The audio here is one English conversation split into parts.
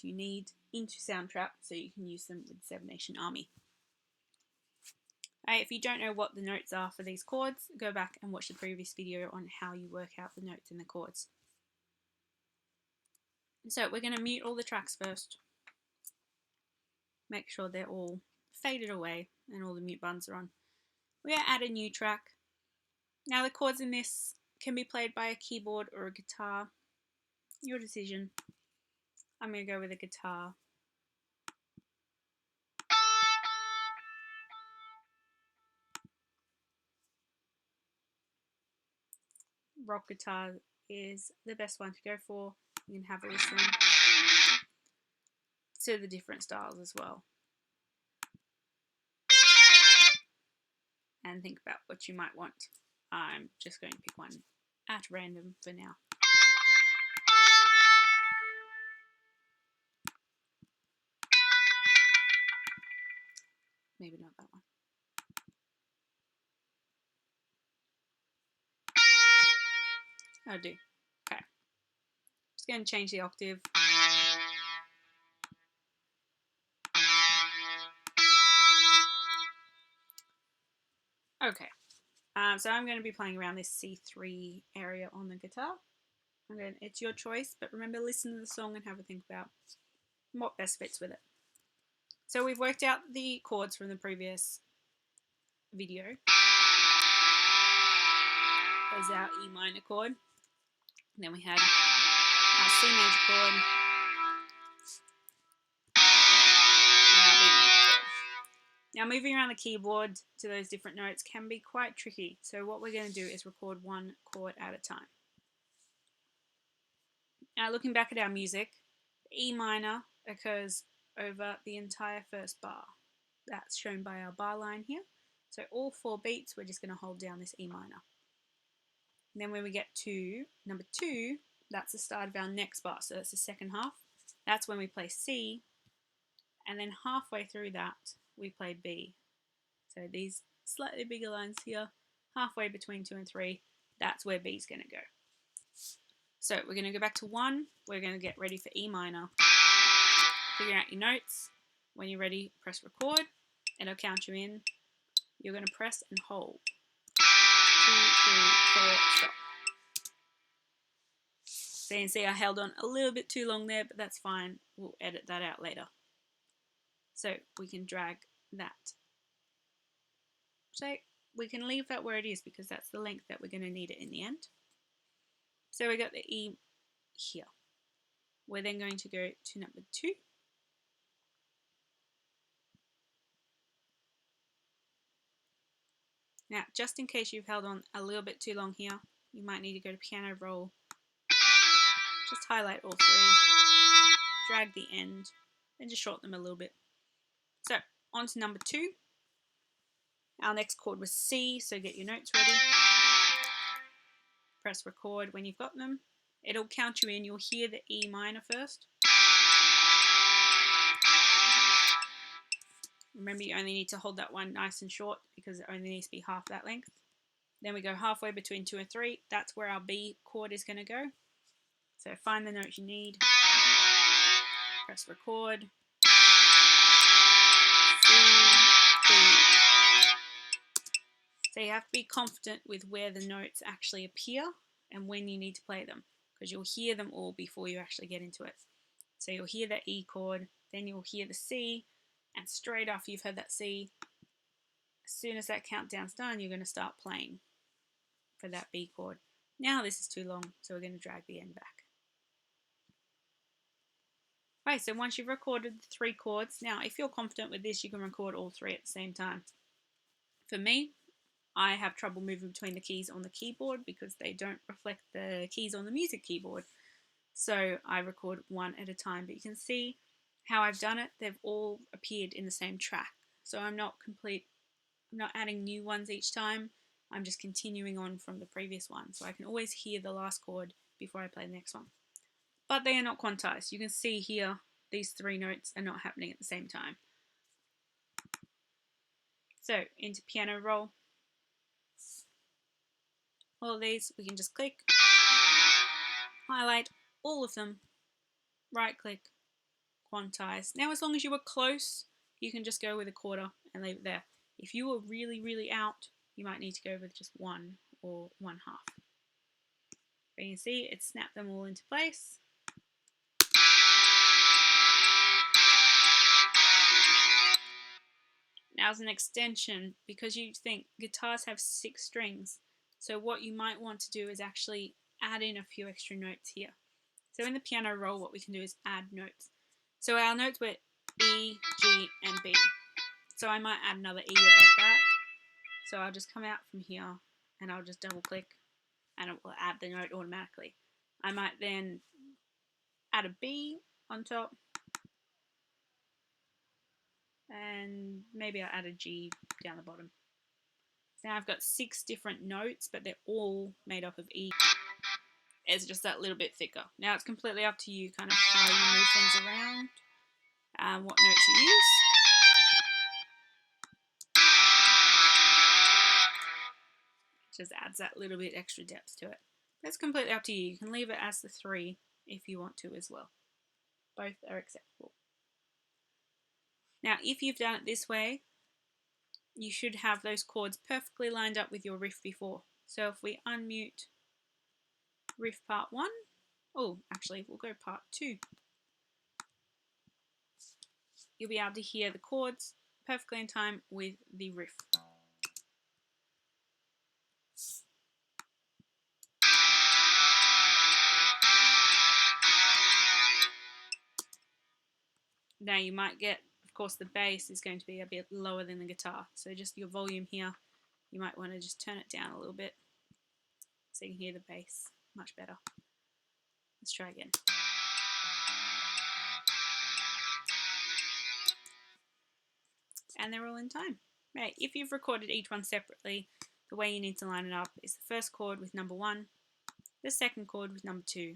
you need into Soundtrap so you can use them with Seven Nation Army. If you don't know what the notes are for these chords, go back and watch the previous video on how you work out the notes in the chords. So we're going to mute all the tracks first. Make sure they're all faded away and all the mute buttons are on. We're going to add a new track. Now the chords in this can be played by a keyboard or a guitar. Your decision. I'm going to go with a guitar. Rock guitar is the best one to go for. You can have a listen to the different styles as well. And think about what you might want. I'm just going to pick one at random for now. Maybe not that one. I'll do. Okay. Just going to change the octave. Okay. So I'm going to be playing around this C3 area on the guitar. It's your choice, but remember, listen to the song and have a think about what best fits with it. So we've worked out the chords from the previous video. There's our E minor chord. And then we had our C major chord. And our B major chord. Now moving around the keyboard to those different notes can be quite tricky. So what we're going to do is record one chord at a time. Now looking back at our music, E minor occurs over the entire first bar. That's shown by our bar line here. So all 4 beats, we're just going to hold down this E minor. And then when we get to number 2, that's the start of our next bar. So that's the second half. That's when we play C. And then halfway through that, we play B. So these slightly bigger lines here, halfway between 2 and 3, that's where B is going to go. So we're going to go back to 1. We're going to get ready for E minor. Figure out your notes. When you're ready, press record. It'll count you in. You're going to press and hold. 2, 3, 4, stop. So you can see I held on a little bit too long there, but that's fine. We'll edit that out later. So we can drag that. So we can leave that where it is because that's the length that we're going to need it in the end. So we got the E here. We're then going to go to number 2. Now, just in case you've held on a little bit too long here, you might need to go to piano roll. Just highlight all 3, drag the end, and just shorten them a little bit. So, on to number 2. Our next chord was C, so get your notes ready. Press record when you've got them. It'll count you in. You'll hear the E minor first. Remember, you only need to hold that one nice and short because it only needs to be half that length. Then we go halfway between 2 and 3. That's where our B chord is going to go. So find the notes you need. Press record. C, B. So you have to be confident with where the notes actually appear and when you need to play them, because you'll hear them all before you actually get into it. So you'll hear that E chord, then you'll hear the C, and straight after you've heard that C, as soon as that countdown's done, you're going to start playing for that B chord. Now this is too long, so we're going to drag the end back. Right, so once you've recorded the 3 chords, now if you're confident with this, you can record all 3 at the same time. For me, I have trouble moving between the keys on the keyboard because they don't reflect the keys on the music keyboard. So I record one at a time, but you can see how I've done it. They've all appeared in the same track. So I'm not adding new ones each time. I'm just continuing on from the previous one. So I can always hear the last chord before I play the next one. But they are not quantized. You can see here, these 3 notes are not happening at the same time. So into piano roll. All of these, we can just click, highlight all of them, right click, quantize. Now, as long as you were close, you can just go with a quarter and leave it there. If you were really, really out, you might need to go with just 1 or 1/2. But you can see it snapped them all into place. Now, as an extension, because you think guitars have 6 strings, so what you might want to do is actually add in a few extra notes here. So in the piano roll, what we can do is add notes. So our notes were E, G, and B. So I might add another E above that. So I'll just come out from here and I'll just double click and it will add the note automatically. I might then add a B on top and maybe I'll add a G down the bottom. So now I've got 6 different notes, but they're all made up of E. It's just that little bit thicker. Now it's completely up to you kind of how you move things around and what notes you use. Just adds that little bit extra depth to it. That's completely up to you. You can leave it as the 3 if you want to as well. Both are acceptable. Now, if you've done it this way, you should have those chords perfectly lined up with your riff before. So if we unmute riff part 1, oh, actually, we'll go part 2. You'll be able to hear the chords perfectly in time with the riff. Now you might get, of course, the bass is going to be a bit lower than the guitar. So just your volume here, you might want to just turn it down a little bit so you can hear the bass much better. Let's try again. And they're all in time. Right, if you've recorded each one separately, the way you need to line it up is the first chord with number 1, the second chord with number 2,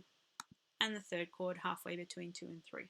and the third chord halfway between 2 and 3.